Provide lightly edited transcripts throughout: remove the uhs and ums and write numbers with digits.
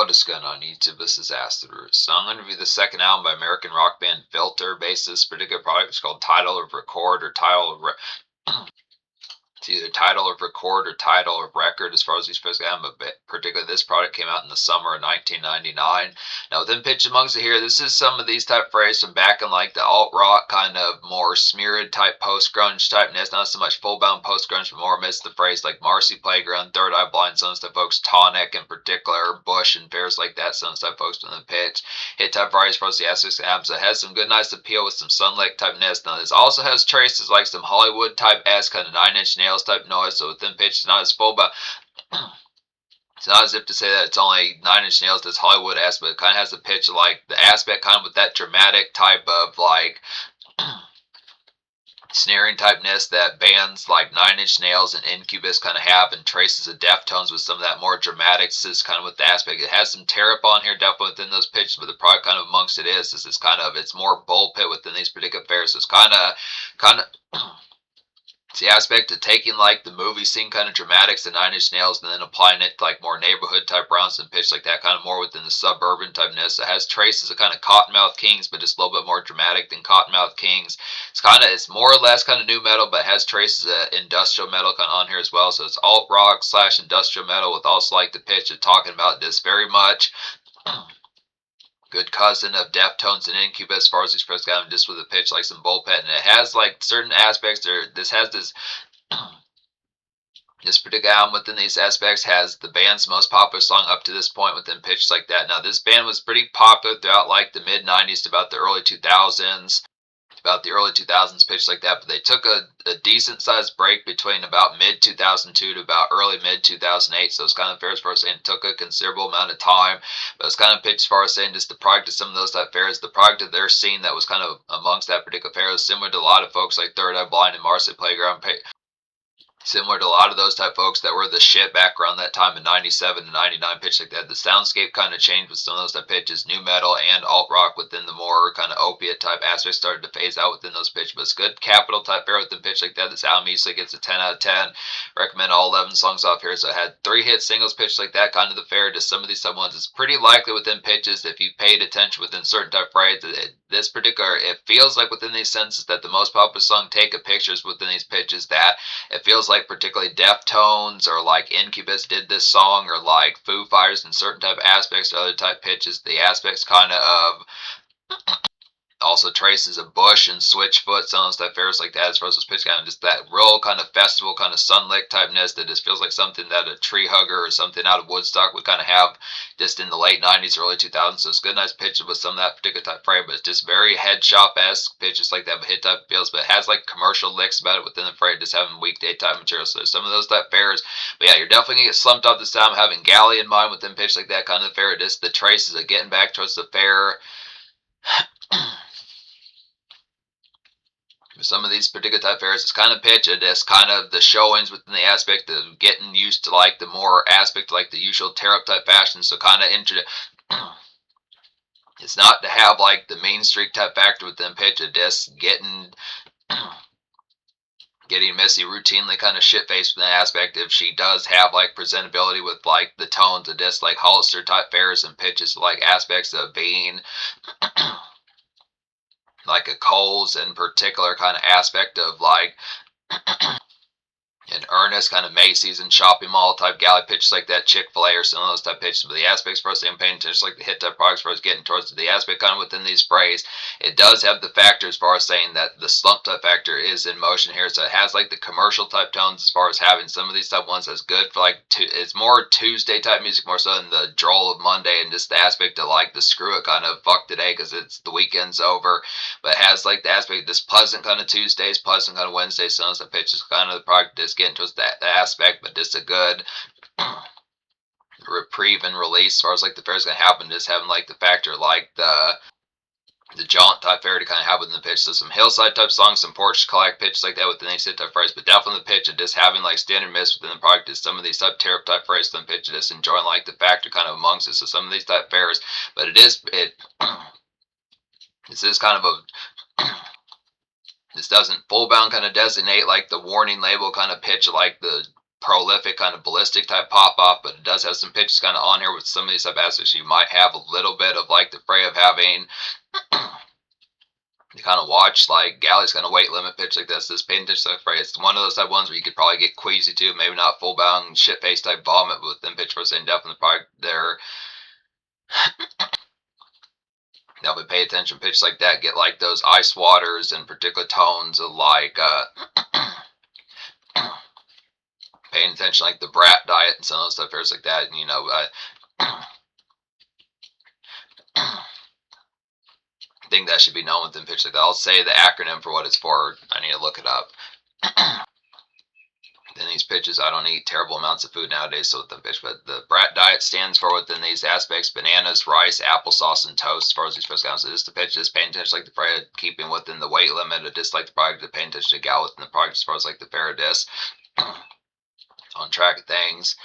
What is going on YouTube? This is Acid Root. So I'm going to review the second album by American rock band Filter. Based on this particular product, it's called Title of Record or Title of It's either title of record or title of record as far as these specific album, but particularly this product came out in the summer of 1999. Now within Pitch Amongst It here, this is some of these type phrases from back in like the alt-rock kind of more smeared type post-grunge typeness, not so much full-bound post-grunge, but more amidst the phrase like Marcy Playground, Third Eye Blind, some stuff folks, Tonic in particular, Bush and fairs like that, some stuff folks in the Pitch. Hit type variety as far as the aspects of albums. It has some good nice appeal with some Sunlight typeness. Now this also has traces like some Hollywood type-esque kind of Nine Inch Nails type noise, so within Pitch it's not as full, but it's not as if to say that it's only Nine Inch Nails, this Hollywood aspect. It kind of has a pitch of like the aspect kind of with that dramatic type of like sneering typeness that bands like Nine Inch Nails and Incubus kind of have, and traces of Deftones with some of that more dramatic is kind of with the aspect. It has some tear up on here definitely within those pitches, but the product kind of amongst it is kind of, it's more bullpit within these particular fairs. So it's kind of it's the aspect of taking like the movie scene kind of dramatics and Nine Inch Nails and then applying it to like more neighborhood type rounds and pitch like that, kind of more within the suburban typeness. It has traces of kind of Cottonmouth Kings, but just a little bit more dramatic than Cottonmouth Kings. It's more or less kind of new metal, but it has traces of industrial metal kind of on here as well. So it's alt rock / industrial metal with also like the pitch of talking about this very much good cousin of Deftones and Incubus as far as these press guys, just with a pitch like some bullpen, and it has like certain aspects there. This has this this particular album within these aspects has the band's most popular song up to this point within pitches like that. Now this band was pretty popular throughout like the mid 90s to about the early 2000s. About the early 2000s pitch like that, but they took a decent sized break between about mid 2002 to about early mid 2008, so it's kind of fair as far as saying it took a considerable amount of time, but it's kind of pitched as far as saying just the product of some of those type fairs, the product of their scene that was kind of amongst that particular fair was similar to a lot of folks like Third Eye Blind and Marcy Playground, similar to a lot of those type folks that were the shit back around that time in 97 to 99 pitch like that. The soundscape kind of changed with some of those type pitches. New metal and alt rock within the more kind of opiate type aspects started to phase out within those pitches, but it's good capital type fair within pitch like that. This album easily gets a 10 out of 10. Recommend all 11 songs off here. So I had 3 hit singles pitched like that, kind of the fair. Just some of these sub ones, it's pretty likely within pitches if you paid attention within certain type phrases. This particular, it feels like within these senses that the most popular song take a pictures within these pitches, that it feels like particularly Deftones or like Incubus did this song, or like Foo Fighters in certain type aspects or other type pitches. The aspects kind of also traces of Bush and Switchfoot, some of those type fairs like that as far as those pitch kind of just that real kind of festival kind of sunlick typeness that just feels like something that a tree hugger or something out of Woodstock would kind of have just in the late 90s, early 2000s. So it's good, nice pitches with some of that particular type frame, but it's just very head shop-esque pitches like that, but hit type feels, but it has like commercial licks about it within the frame, just having weekday type material. So some of those type fairs, but yeah, you're definitely gonna get slumped off this time having Galley in mind within pitch like that kind of fair. Just the traces of getting back towards the fair. Some of these particular type fairs, it's kind of pitch, it is kind of the showings within the aspect of getting used to like the more aspect like the usual tear up type fashion. So kind of it's not to have like the main streak type factor within pitch, it just getting Missy routinely kind of shit faced with an aspect if she does have like presentability with like the tones of just like Hollister type fairs and pitches, like aspects of being like a Coles in particular kind of aspect of like an earnest kind of Macy's and shopping mall type galley pitches like that, Chick-fil-A or some of those type pitches. But the aspects for us, I'm paying attention like the hit type products for us getting towards the aspect kind of within these sprays. It does have the factor as far as saying that the slump type factor is in motion here. So it has like the commercial type tones as far as having some of these type ones that's good for like, it's more Tuesday type music more so than the droll of Monday, and just the aspect of like the screw it kind of fuck today because it's the weekend's over. But it has like the aspect of this pleasant kind of Tuesdays, pleasant kind of Wednesdays, some of the pitches kind of the product just getting towards that aspect, but just a good reprieve and release as far as like the fair's gonna happen, just having like the factor like the jaunt type fair to kind of have within the pitch. So some hillside type songs, some porch collect pitches like that within these hit type phrase, but definitely the pitch of just having like standard miss within the product is some of these type tear up type phrases within pitch, just enjoying like the factor kind of amongst it. So some of these type fairs, but this is kind of a this doesn't full bound kind of designate like the warning label kind of pitch like the prolific kind of ballistic type pop off, but it does have some pitches kind of on here with some of these type aspects. You might have a little bit of like the fray of having you kind of watch like Galley's kind of weight limit pitch like this. This paying attention to the fray. It's one of those type ones where you could probably get queasy to, maybe not full bound shit face type vomit, but with them pitch for saying definitely probably there. Now, we pay attention pitch like that, get like those ice waters and particular tones of like paying attention like the brat diet and some of those stuff like that, and I think that should be known within pitch like that. I'll say the acronym for what it's for. I need to look it up. Then these pitches, I don't eat terrible amounts of food nowadays, so within pitch, but the brat diet stands for within these aspects: bananas, rice, applesauce, and toast. As far as these first counts, so just the pitch, just paying attention like the product, keeping within the weight limit, or just like the product, to paying attention to gal within the product as far as like the Faradis. On track of things.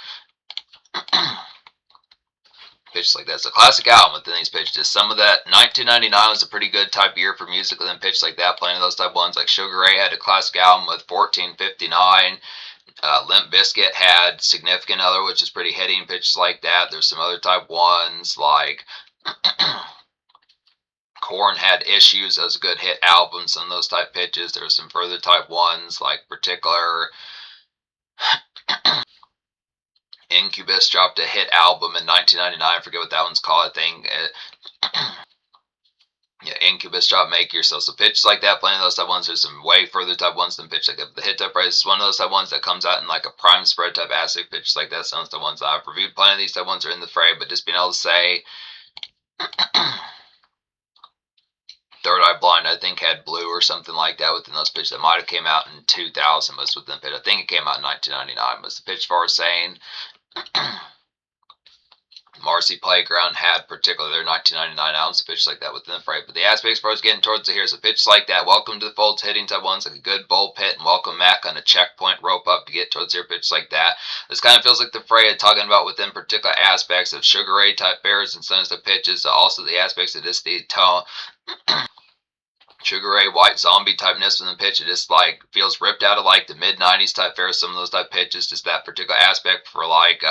Pitches like that. So classic album within these pitches. Some of that 1999 was a pretty good type year for music within pitches like that. Plenty of those type ones like Sugar Ray had a classic album with 1459. Limp Bizkit had Significant Other, which is pretty hitting pitches like that. There's some other type ones like Korn had Issues. That was a good hit album. Some of those type pitches. There were some further type ones like particular. Incubus dropped a hit album in 1999. I forget what that one's called. I think yeah, Incubus dropped Make Yourself. So pitches like that, plenty of those type ones. There's some way further type ones than pitch like that. The hit type price is one of those type ones that comes out in like a prime spread type aspect. Pitches like that. Some of the ones that I've reviewed, plenty of these type ones are in the fray, but just being able to say Third Eye Blind, I think, had Blue or something like that within those pitches. That might have came out in 2000, was within pitch. I think it came out in 1999. Was the pitch for saying Marcy Playground had particularly their 1999 albums, pitches like that within the fray. But the aspects for us getting towards the here's a pitch like that. Welcome to the Folds hitting type ones, like a good bull pit, and Welcome Mac on a checkpoint rope up to get towards here, pitch like that. This kind of feels like the fray talking about within particular aspects of Sugar Ray type bears and some of the pitches, also the aspects of this the tone. Sugar Ray White Zombie typeness within the pitch. It just like feels ripped out of like the mid 90s type fair. Some of those type pitches, just that particular aspect for like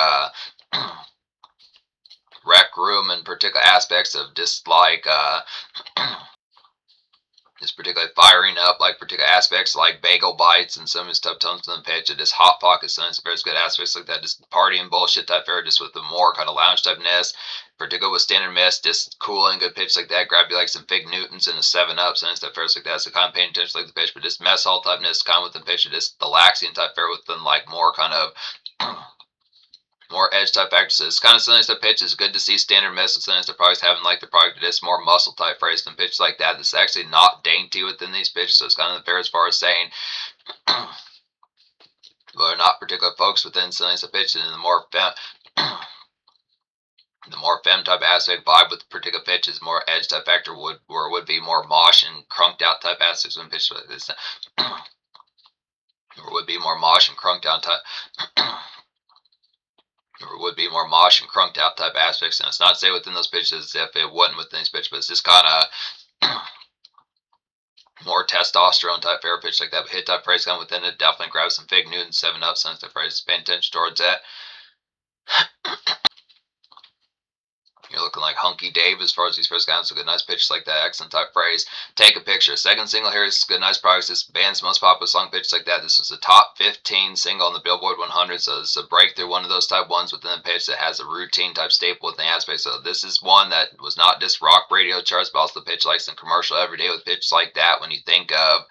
Rec Room and particular aspects of just like just particularly firing up like particular aspects like Bagel Bites and some of his tough tones in the pitch. It just Hot Pocket, some of his very good aspects like that. Just party and bullshit type fair, just with the more kind of lounge typeness. Particularly with Standard Miss, just cool and good pitch like that. Grab you like some Fig Newtons and a 7-Ups and stuff fairs like that. So kind of paying attention like the pitch, but just mess hall typeness, kind of with the pitch, just the laxing type fair within like more kind of more edge type actresses. Kind of something that pitch is good to see Standard Miss and something that probably having like the product that is more muscle type phrase than pitches like that. That's actually not dainty within these pitches, so it's kind of fair as far as saying but not particular folks within something that's pitches and the more femme type aspect vibe with particular pitches, more edge type factor would be more mosh and crunked out type aspects when pitches like this. Or would be more mosh and crunked out type. Or would be more mosh and crunked out type aspects. And it's not to say within those pitches if it wasn't within these pitches, but it's just kind of more testosterone type fair pitch like that. But hit type phrase kind of within it. Definitely grab some Fig Newton 7-Up sense type phrase. Pay attention towards that. You're looking like Hunky Dave as far as these first guys. So good, nice pitches like that. Excellent type phrase. Take a picture. Second single here is good, nice progress. This band's most popular song pitches like that. This was the top 15 single on the Billboard 100. So it's a breakthrough, one of those type ones within the pitch that has a routine type staple within the aspect. So this is one that was not just rock radio charts, but also the pitch like some commercial every day with pitches like that. When you think of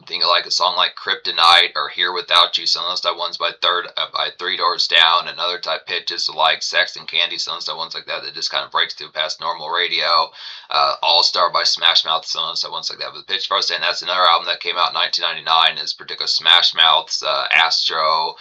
think of like a song like Kryptonite or Here Without You, some of those type ones by Three Doors Down, and other type pitches like Sex and Candy, some of those type ones like that just kind of breaks through past normal radio. All Star by Smash Mouth, some of those type ones like that. But the pitch for us, and that's another album that came out in 1999, is particular Smash Mouth's Astro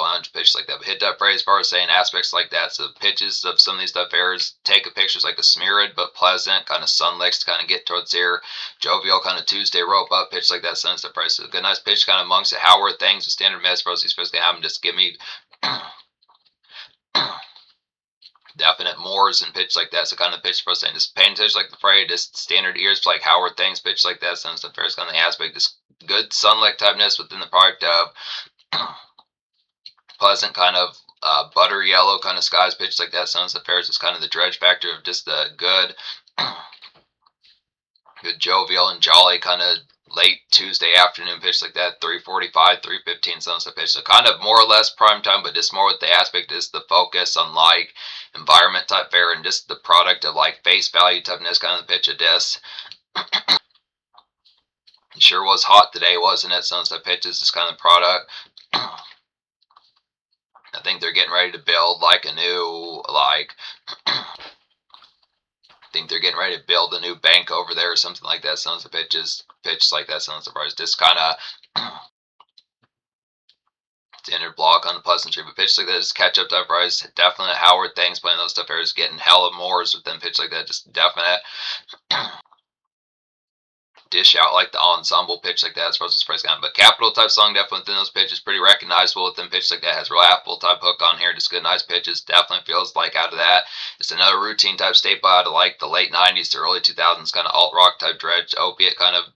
Lounge pitch like that. But hit that phrase as far as saying aspects like that. So pitches of some of these stuff airs, take a pictures like a smeared but pleasant, kind of sun licks to kind of get towards here. Jovial kind of Tuesday rope up pitch like that. Sun stuff price. So good nice pitch kind of amongst the Howard things, the Standard Miss, for these supposed to have them just give me definite mores and pitch like that. So kind of pitch for saying just paying attention like the fray, just standard ears like Howard things, pitch like that. Sounds the first kind of aspect, just good sunlight typeness within the product of pleasant kind of butter yellow kind of skies, pitch like that. Sounds the fair is kind of the dredge factor of just the good, good jovial and jolly kind of late Tuesday afternoon pitch like that, 3:45, 3:15 sounds the pitch. So kind of more or less prime time, but just more with the aspect is the focus on like environment type fare and just the product of like face value typeness kind of the pitch of this. It sure was hot today, wasn't it? Sounds like pitches this kind of product. I think they're getting ready to build like a new I think they're getting ready to build a new bank over there or something like that. Sounds the pitches like that. Sounds surprised. Just kind of standard block on the pleasantry, but pitch like that, just catch up type rise. Definite Howard things playing those stuff areas, getting hella mores with them pitch like that. Just definite dish out like the ensemble pitch like that as far as the price kind. But capital type song definitely within those pitches, pretty recognizable with them pitch like that. Has real Apple type hook on here, just good nice pitches. Definitely feels like out of that. It's another routine type staple out of like the late 90s to early 2000s kind of alt rock type dredge opiate kind of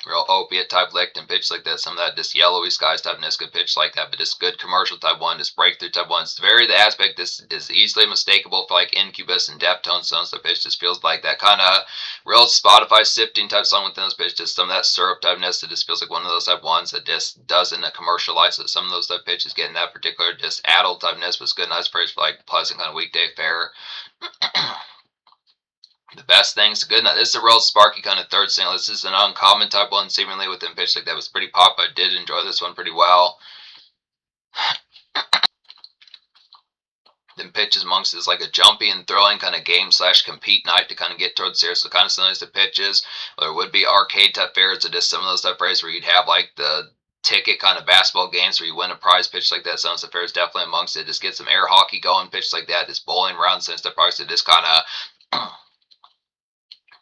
real opiate type lick and pitch like that. Some of that just yellowy skies type Niska pitch like that, but just good commercial type one, just breakthrough type one. It's very the aspect this is easily mistakable for like Incubus and Deftones songs. The pitch just feels like that kind of real Spotify sifting type song within those pitch. Just some of that syrup typeness that just feels like one of those type ones that just doesn't commercialize. So some of those type pitches getting that particular just adult typeness, but it's good nice praise for like pleasant kind of weekday fare. The best things, good. This is a real sparky kind of third single. This is an uncommon type one, seemingly within pitch like that was pretty pop. I did enjoy this one pretty well. Then pitches amongst is like a jumpy and thrilling kind of game / compete night to kind of get towards there. So kind of similar to pitches, or it would be arcade type fairs or just some of those type fairs where you'd have like the ticket kind of basketball games where you win a prize pitch like that. Some of the fairs definitely amongst it. Just get some air hockey going, pitch like that. Just bowling around since the price. It just kind of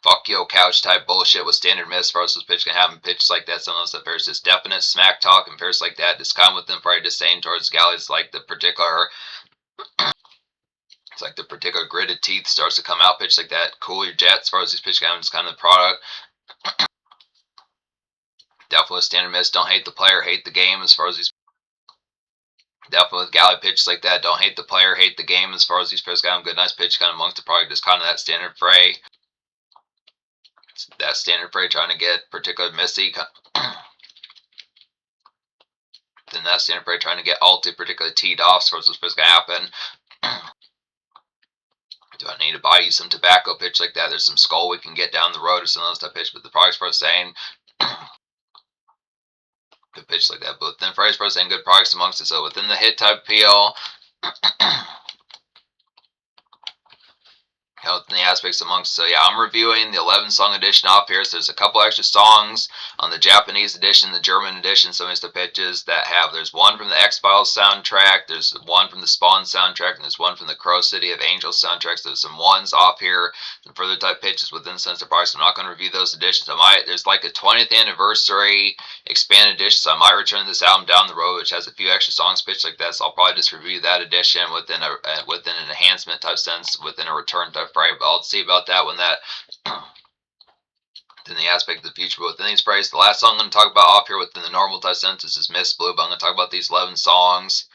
fuck yo couch type bullshit with standard miss versus pitch can happen pitches like that. Some of those stuff there's just definite smack talk and fairs like that. Just kind of with them probably just saying towards galleys like the particular it's like the particular gritted teeth starts to come out pitch like that. Cool your jet as far as these pitch games kind of the product. Definitely standard miss. Don't hate the player, hate the game as far as these. Definitely with galley pitches like that. Don't hate the player, hate the game as far as these pitches got good nice pitch kind of amongst the product. Just kind of that standard fray. That standard fray trying to get particular missy. Then that standard fray trying to get alti particularly teed off as far as what's going to happen. Do I need to buy you some tobacco pitch like that? There's some skull we can get down the road or some of those type pitch, but the product's for saying good pitch like that. But then Friday's for saying good products amongst it. So within the hit type appeal, in the aspects amongst. So yeah, I'm reviewing the 11 song edition off here. So there's a couple extra songs on the Japanese edition, the German edition, some of the pitches that have. There's one from the X-Files soundtrack, there's one from the Spawn soundtrack, and there's one from the Crow City of Angels soundtrack. So there's some ones off here, some further type pitches within Sense of Parks. I'm not going to review those editions. There's like a 20th anniversary expanded edition, so I might return this album down the road, which has a few extra songs pitched like that. So I'll probably just review that edition within an enhancement type sense, within a return type frame. But I'll see about that when that in the aspect of the future. But within these phrases, the last song I'm going to talk about off here within the normal type sense is Miss Blue. But I'm going to talk about these 11 songs.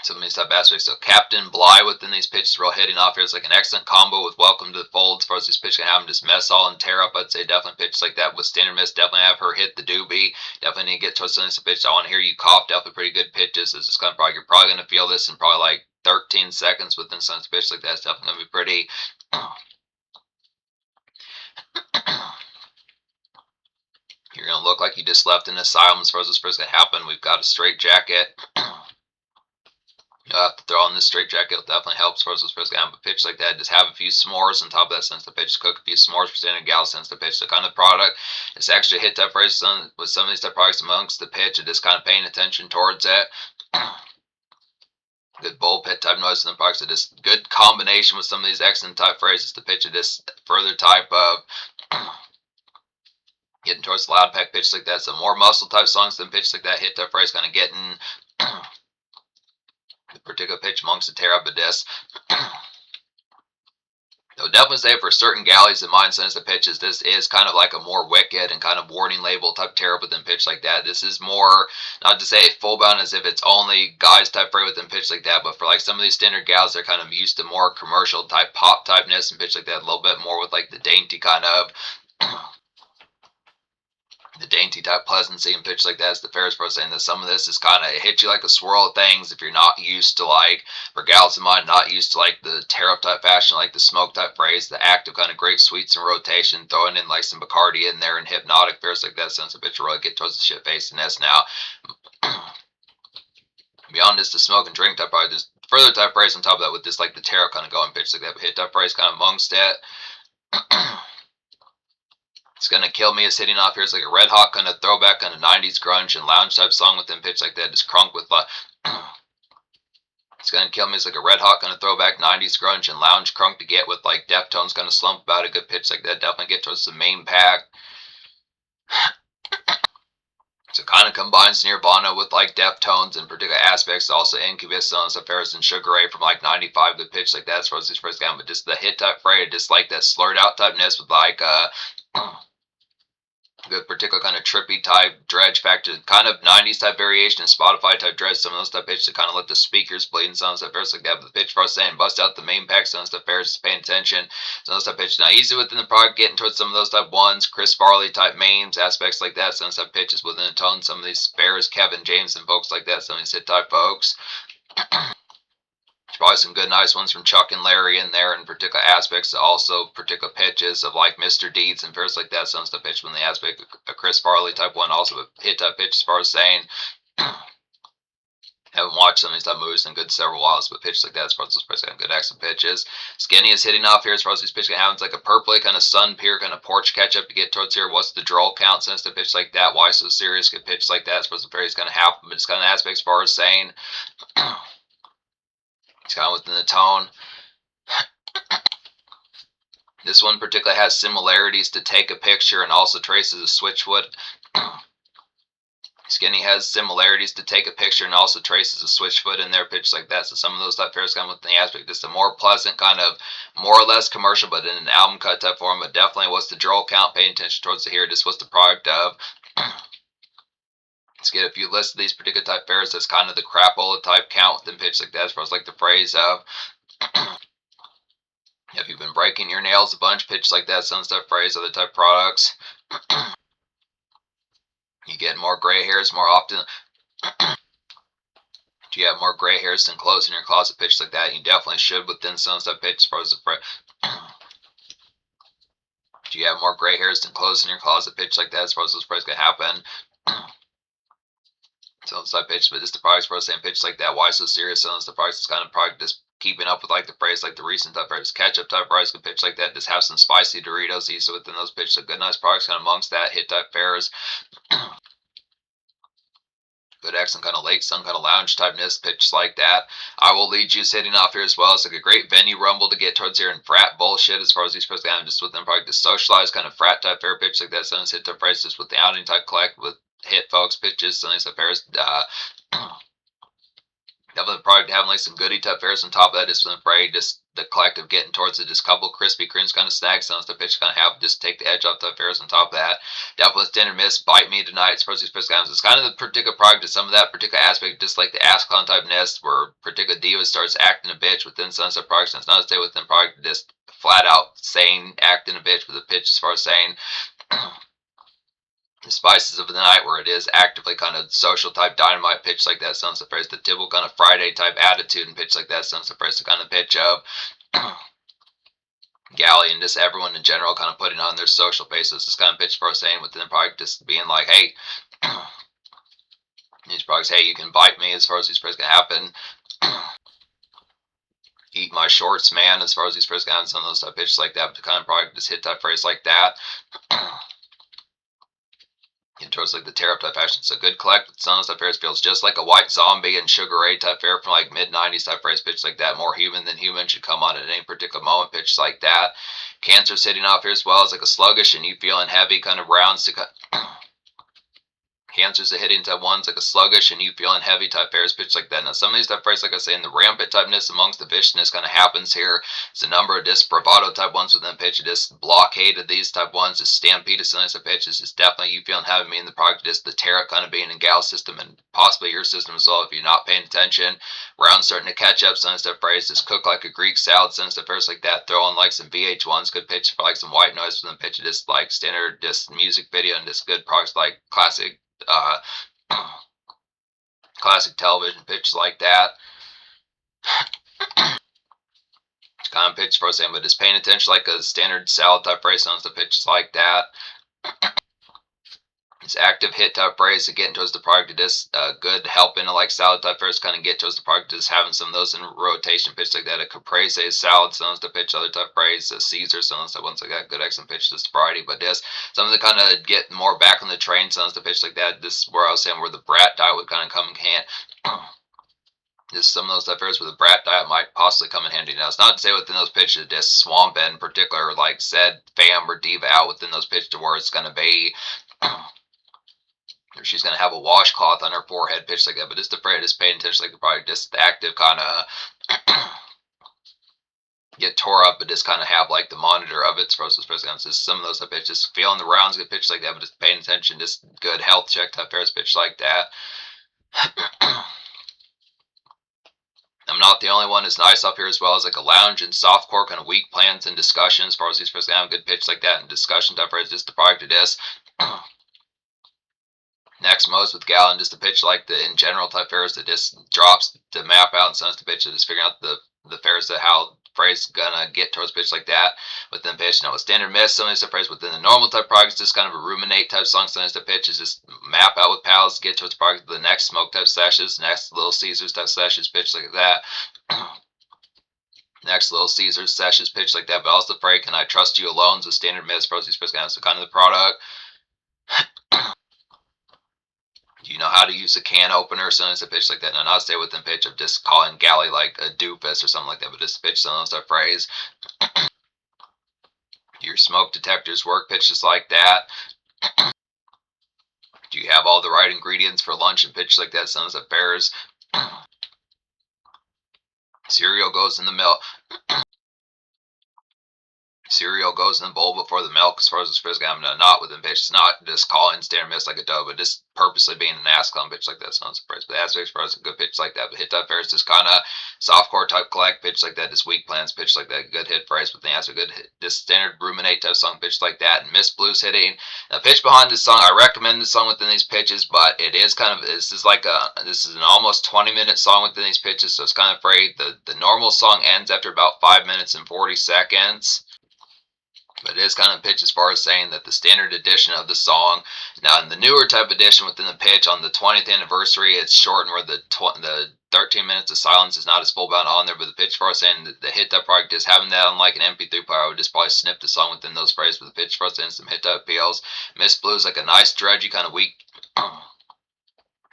Some of these type aspects. So Captain Bligh within these pitches, real hitting off here. It's like an excellent combo with Welcome to the Fold. As far as these pitches can have them just mess all and tear up, I'd say definitely pitches like that with standard miss. Definitely have her hit the doobie. Definitely need to get towards some of these pitches. I want to hear you cough. Definitely pretty good pitches. It's just kind of you're probably going to feel this in probably like 13 seconds within some pitch like that. It's definitely going to be pretty. You're going to look like you just left an asylum as far as this first going to happen. We've got a straight jacket. You'll have to throw on this straight jacket. It'll definitely help as far as this first game. But pitch like that, just have a few s'mores on top of that since the pitch. Cook a few s'mores for standard gal since the pitch. The kind of product. It's extra hit type phrases with some of these type products amongst the pitch and just kind of paying attention towards it. Good bull pit type noise in the products. So just good combination with some of these excellent type phrases to pitch. This further type of getting towards the loud pack pitch like that. So more muscle type songs than pitch like that. Hit type phrase kind of getting particular pitch amongst the tear up of this. I would definitely say for certain galleys in mine sense of pitches, this is kind of like a more wicked and kind of warning label type tear within pitch like that. This is more, not to say full bound as if it's only guys type freight within pitch like that, but for like some of these standard gals, they're kind of used to more commercial type pop typeness and pitch like that, a little bit more with like the dainty kind of the dainty type pleasancy and pitch like that is the fairest part, saying that some of this is kind of, it hits you like a swirl of things if you're not used to, like, for gals of mine, not used to like the tear up type fashion, like the smoke type phrase, the active kind of great sweets and rotation, throwing in like some Bacardi in there and hypnotic fairs like that, since a bitch really get towards the shit face and this now. Beyond this, the smoke and drink type, probably there's further type phrase on top of that with this like the tear up kind of going pitch like that, but hit type phrase kind of amongst it. It's Gonna Kill Me is hitting off here. It's like a red hot kind of throwback kind of 90s grunge and lounge type song within pitch like that. Just crunk with like It's Gonna Kill Me is like a red hot kind of throwback 90s grunge and lounge crunk to get with like Deftones kind of slump about a good pitch like that. Definitely get towards the main pack. So kind of combines Nirvana with like Deftones and particular aspects. Also Incubus, Sons of Ferris and Sugar Ray from like 95. Good pitch like that as far as these first game, but just the hit type phrase, just like that slurred out typeness with like good particular kind of trippy type dredge factor, kind of 90s type variation and Spotify type dredge, some of those type pitches to kind of let the speakers bleed and some of those type like that, but the pitch for us saying bust out the main pack, some of those type is paying attention, some of those type pitches now easy within the product, getting towards some of those type ones, Chris Farley type mains, aspects like that, some of those type pitches within the tone, some of these bears, Kevin James and folks like that, some of these hit type folks. Probably some good nice ones from Chuck and Larry in there in particular aspects, also particular pitches of like Mr. Deeds and fairs like that, some stuff pitch from the aspect of Chris Farley type one, also a hit type pitch as far as saying haven't watched some of these type movies in good several whiles, but pitches like that as far as those pitches good excellent pitches. Skinny is hitting off here as far as these pitches can happen. It's like a purpley kind of sun pier kind of porch catch up to get towards here. What's the draw count since the pitch like that? Why so serious? Good pitch like that as far as the fairies kind of happen, but it's kind of aspects as far as saying it's kind of within the tone. This one particularly has similarities to Take a Picture and also traces of Switchfoot. Skinny has similarities to Take a Picture and also traces of Switchfoot in their pitch like that. So some of those type pairs come within the aspect. Just a more pleasant kind of more or less commercial, but in an album cut type form. But definitely what's the draw count, paying attention towards the here. Just what's the product of. Let's get a few lists of these particular type pairs. That's kind of the crapola type count within pitch like that as far as like the phrase of if you've been breaking your nails a bunch, pitch like that, some stuff phrase, other type products. You get more gray hairs more often. Do you have more gray hairs than clothes in your closet, pitch like that? You definitely should within some stuff pitch as far as the phrase. Do you have more gray hairs than clothes in your closet, pitch like that as far as those phrases can happen? So it's like pitch, but just the products for saying pitch like that. Why so serious? So it's the products is kind of product just keeping up with like the phrase, like the recent type phrase, ketchup type fries can pitch like that. Just have some spicy Doritos. So within those pitches, so good nice products kind of amongst that hit type fairs. Good excellent kind of late sun kind of lounge typeness pitches like that. I Will Lead You's hitting off here as well. It's like a great venue rumble to get towards here and frat bullshit as far as these pairs go. Just within probably the socialized kind of frat type fair pitch like that. Sometimes hit type phrase just with the outing type collect with hit folks pitches. Sometimes the fairs definitely probably having like some goodie type fairs on top of that. Just from the fray, just the collective getting towards it, just a couple Krispy Kremes kind of snacks. Some of the pitch kind of have just take the edge off type fairs on top of that. Definitely Dinner Miss, Bite Me Tonight, as far as these pitch guys. It's kind of the particular product of some of that particular aspect, just like the ass clown type nest where particular diva starts acting a bitch within sunset products. And it's not to stay within product, just flat out saying acting a bitch with a pitch as far as saying the Spices of the Night, where it is actively kind of social type dynamite pitch like that. Sounds the phrase the Tibble kind of Friday type attitude and pitch like that. Sounds the phrase the kind of pitch of Galley and just everyone in general kind of putting on their social faces. This kind of pitch for saying within the product just being like, hey, these products, hey, you can bite me as far as these phrases can happen. Eat my shorts, man, as far as these phrases can happen. Some of those type pitches like that, but the kind of product just hit type phrase like that. In terms of like the tear up type fashion, it's a good collect with some of stuff pairs feels just like a White Zombie and Sugar Ray type fair from like mid 90s type phrase pitch like that. More human than human should come on at any particular moment pitch like that. Cancer's hitting off here as well as like a sluggish and you feeling heavy kind of rounds to Cancers are hitting type 1s like a sluggish and you feeling heavy type pairs pitch like that. Now some of these type pairs, like I say, in the rampant typeness amongst the viciousness kind of happens here. It's a number of disc bravado type 1s within pitch. This blockade of these type 1s, this stampede of some pitches is definitely you feeling heavy, meaning the product disc, the tarot kind of being in Gal's system and possibly your system as well if you're not paying attention. Round starting to catch up, some stuff phrase, just cook like a Greek salad, some stuff phrase like that. Throw on like some VH1s, good pitch for like some white noise within pitch, just like standard just music video and just good products like classic classic television pitch like that. It's kind of pitch for us, but just paying attention like a standard salad type phrase sounds the pitches like that. It's active hit type phrase to getting towards the product of this good help into like salad type phrase kind of get towards the product just having some of those in rotation pitch like that. A caprese salad sounds to pitch other type phrase. A Caesar sounds to once I got good excellent pitch this Friday, but this some of the kind of get more back on the train sounds to pitch like that. This is where I was saying where the brat diet would kind of come in hand. Just some of those affairs where the brat diet might possibly come in handy. Now, it's not to say within those pitches, this swamp in particular, like said, fam or diva out within those pitches to where it's going to be, or she's going to have a washcloth on her forehead, pitch like that. But just afraid, just paying attention, like probably just the active kind of get tore up, but just kind of have like the monitor of its process. Just some of those pitches, feeling the rounds get pitched like that, but just paying attention, just good health check type affairs pitch like that. I'm not the only one. It's nice up here as well as like a lounge and softcore kind of weak plans and discussions as far as these person have a good pitch like that and discussion type phrase just the product of this. Next most with Gal and just a pitch like the in general type pairs that just drops to map out and sends to pitch to just figuring out the pairs that how phrase gonna get towards pitch like that within pitch. Now with standard miss, some of these phrase within the normal type products, just kind of a ruminate type song, some of these pitch is just map out with pals, get towards product the next smoke type sessions, next little Caesars type sessions, pitch like that. Next little Caesars sessions, pitch like that, but also the phrase, can I trust you alone? So standard miss, proceeds, so kind of the product. Do you know how to use a can opener? So it's a pitch like that. Now, not stay within pitch of just calling Galley like a doofus or something like that, but just pitch some of those phrase. Do your smoke detectors work? Pitch just like that. Do you have all the right ingredients for lunch and pitch like that? Some of those bears. Cereal goes in the milk. Cereal goes in the bowl before the milk as far as the first guy. Not within pitch. It's not just calling standard miss like a dove, but just purposely being an ass clown pitch like that. Sounds surprised. But that's as far as a good pitch like that. But hit type phrase just kind of softcore type collect pitch like that. Just weak plans pitch like that. Good hit phrase with the answer. Good hit. Just standard ruminate type song pitch like that. And Miss Blues hitting. Now pitch behind this song. I recommend this song within these pitches, but it is kind of this is an almost 20-minute song within these pitches. So it's kind of afraid the normal song ends after about 5 minutes and 40 seconds. But it is kind of pitch as far as saying that the standard edition of the song, now in the newer type edition within the pitch on the 20th anniversary, it's shortened where the 13 minutes of silence is not as full bound on there, but the pitch as far as saying that the hit type product is having that on like an MP3 player, I would just probably snip the song within those phrases, but the pitch as far as saying some hit type feels. Miss Blues like a nice dredgy kind of weak.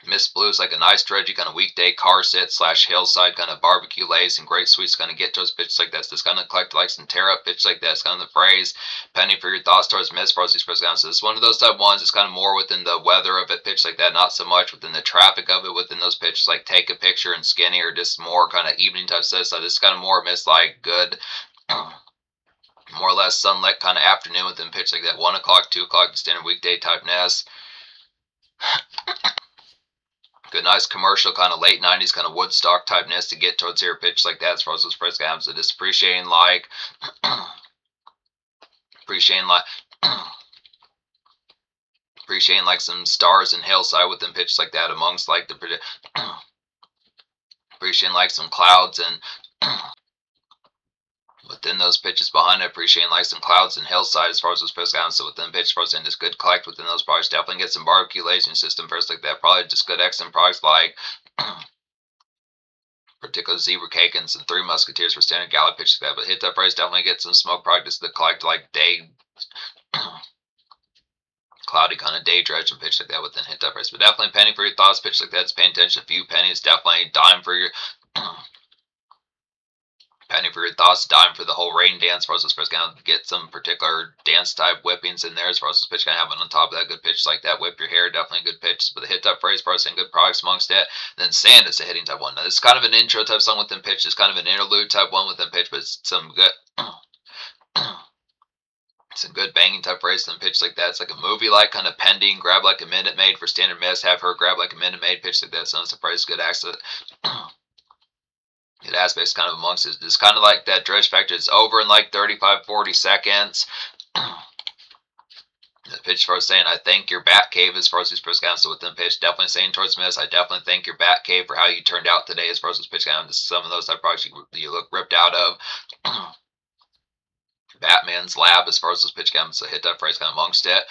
Miss Blues like a nice dredgy kind of weekday car sit / hillside kind of barbecue lays and great sweets kind of get towards pitch like that. It's just kind of collect like some tear up pitch like that. It's kind of the phrase. Penny for your thoughts towards Miss Proceeds press down. So it's one of those type ones. It's kind of more within the weather of it pitch like that. Not so much within the traffic of it within those pitches like take a picture and skinny or just more kind of evening type stuff. So this kind of more Miss like good. More or less sunlit kind of afternoon within pitch like that. 1 o'clock, 2 o'clock, the standard weekday type nest. Good, nice commercial kind of late 90s kind of Woodstock typeness to get towards here pitch like that as far as those price gaps. So just appreciating like some stars and hillside within pitch like that amongst like the appreciating like some clouds and within those pitches behind it, appreciating like some clouds and hillside as far as those pitch gaps. So within pitch first and just good collect within those products. Definitely get some barbeculation system first like that. Probably just good excellent products like particular zebra cake and some Three Musketeers for standard galley pitch like that. But hit that price, definitely get some smoke product just to collect like day cloudy kind of day dredge and pitch like that within hit that price. But definitely penny for your thoughts pitch like that. It's paying attention. A few pennies, definitely dime for your Penny for your thoughts, dime for the whole rain dance. As far as this pitch, kind of get some particular dance type whippings in there. As far as this pitch, kind of having on top of that good pitch like that. Whip your hair, definitely good pitch. But the hit type phrase, part saying good products amongst it. Then Sand is a hitting type one. Now this is kind of an intro type song within pitch. It's kind of an interlude type one within pitch, but it's some good. Some good banging type phrase and pitch like that. It's like a movie like kind of pending, grab like a minute maid for standard miss, have her grab like a minute maid, pitch like that. So it's a phrase, good accent. Good aspects kind of amongst it. It's kind of like that dredge factor. It's over in like 35-40 seconds. The pitch for saying, I thank your bat cave as far as these pitch counts. So within pitch, definitely saying towards miss, I definitely thank your bat cave for how you turned out today as far as this pitch count. Some of those type of products you look ripped out of. Batman's lab as far as this pitch counts. So hit that phrase kind of amongst it.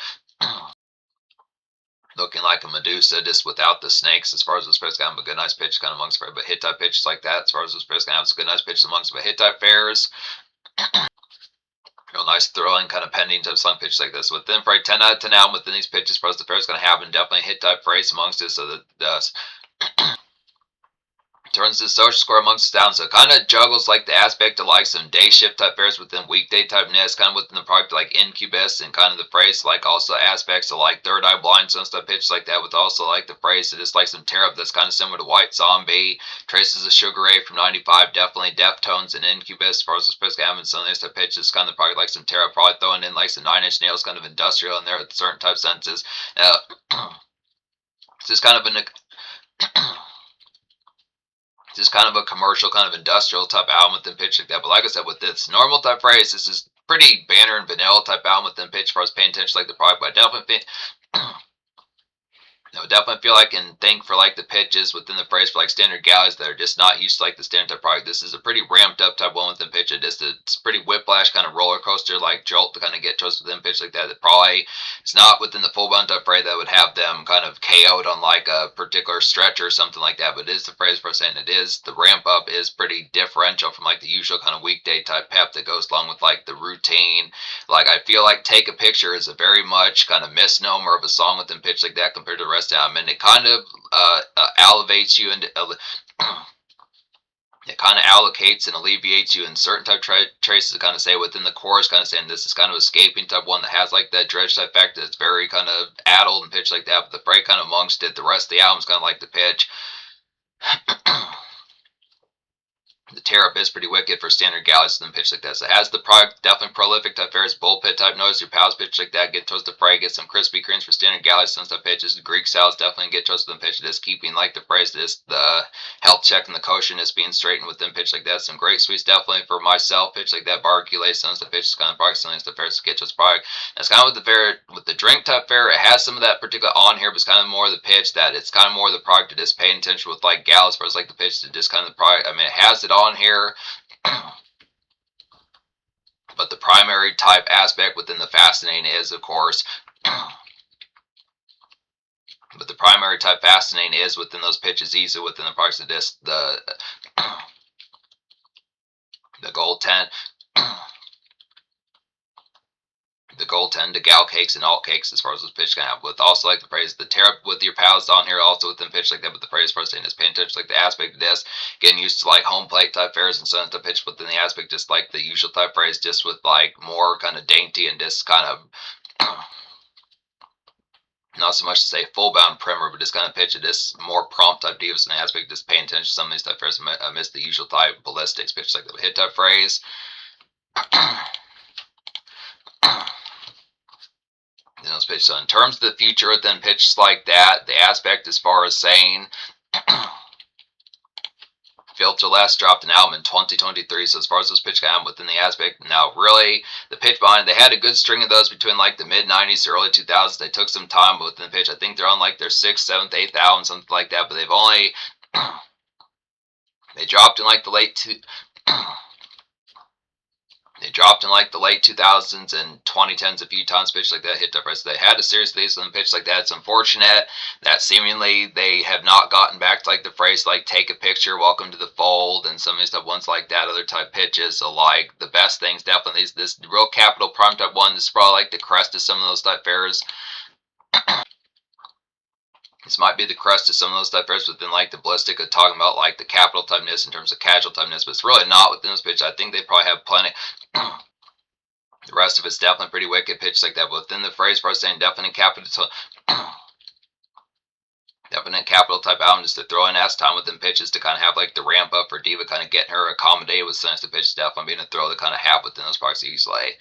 Looking like a Medusa, just without the snakes as far as this pitch kind of a good nice pitch kind of amongst it. But hit type pitches like that as far as this pitch kind of a good nice pitch amongst it. But hit type fairs. Real nice throwing kind of pending type slang pitches like this. Within probably 10 out of 10 out within these pitches, as the fair is going to happen. Definitely hit type phrase amongst it. So that does. Turns the social score amongst down, so it kind of juggles like the aspect of like some day shift type fairs within weekday type nest, kind of within the product like incubus and kind of the phrase like also aspects of like third eye blind and stuff pitch like that, with also like the phrase that is like some tear up that's kind of similar to White Zombie, traces of Sugar Ray from 95, definitely Deftones and Incubus as far as the space having some of these type pitches, kind of probably like some tear up, probably throwing in like some 9 Inch Nails kind of industrial in there with certain type senses. It's just kind of an just kind of a commercial, kind of industrial type album within pitch like that. But like I said, with this normal type phrase, this is pretty banner and vanilla type album within pitch as far as paying attention to like the product. But I definitely think I would definitely feel like and think for like the pitches within the phrase for like standard galleys that are just not used to like the standard type product. This is a pretty ramped up type one within pitch. It's pretty whiplash kind of roller coaster like jolt to kind of get to us within pitch like that. That probably it's not within the full bound type phrase that would have them kind of KO'd on like a particular stretch or something like that. But it is the phrase for saying it is the ramp up is pretty differential from like the usual kind of weekday type pep that goes along with like the routine. Like I feel like Take a Picture is a very much kind of misnomer of a song within pitch like that compared to the rest of them, and it kind of elevates you and it kind of allocates and alleviates you in certain type traces. Kind of say within the chorus, kind of saying this is kind of escaping type one that has like that dredge type factor that's very kind of addled and pitch like that. But the break kind of amongst it, the rest of the album's kind of like the pitch. The tear up is pretty wicked for standard galleys and pitch like that. So it has the product, definitely prolific type fairs, bullpit type noise, your pals pitch like that, get towards the fray, get some Krispy Kremes for standard galleys, some stuff pitches. The Greek salads definitely get towards them pitch this, keeping like the phrase this, the health check and the kosherness being straightened with them pitch like that. Some great sweets definitely for myself, pitch like that, barbecue lace, some stuff pitches kind of product, some stuff fairs to get towards product. That's kind of with the fair, with the drink type fair, it has some of that particular on here, but it's kind of more of the pitch that it's kind of more of the product to just pay attention with like galleys, as far as like the pitch to just kind of the product. I mean, it has it on here. But the primary type aspect within the fascinating is, of course, but the primary type fascinating is within those pitches, easy within the products of this, the gold 10, the gal cakes and alt cakes as far as this pitch can have. With also like the phrase, the tear up with your pals on here also within pitch like that, but the phrase first saying is paying attention like the aspect of this, getting used to like home plate type fairs and stuff to pitch within the aspect, just like the usual type phrase, just with like more kind of dainty and just kind of not so much to say full bound primer, but just kind of pitch it this more prompt type divas in the aspect, just paying attention to some of these type fairs amidst the usual type ballistics pitch like the hit type phrase. So in terms of the future within pitches like that, the aspect as far as saying Filter Less dropped an album in 2023, so as far as those pitch got within the aspect, now really the pitch behind, they had a good string of those between like the mid 90s to early 2000s. They took some time within the pitch. I think they're on like their 6th, 7th, 8th album, something like that, but they've only they dropped in like the late They dropped in like the late 2000s and 2010s a few times, pitch like that, hit up. So they had a series of these on pitch like that. It's unfortunate that seemingly they have not gotten back to like the phrase like Take a Picture, Welcome to the Fold, and some of these stuff ones like that, other type pitches. So like the best things definitely this real capital prime type one. This is probably like the crest of some of those type fairs. This might be the crust of some of those type riffs within like the ballistic of talking about like the capital typeness in terms of casual typeness, but it's really not within those pitches. I think they probably have plenty. The rest of it's definitely pretty wicked pitch like that, but within the phrase, probably saying definite capital. Definite capital type album just to throw in as time within pitches to kind of have like the ramp up for Diva, kind of getting her accommodated with sense to pitch, definitely being a throw to kind of have within those parts easily.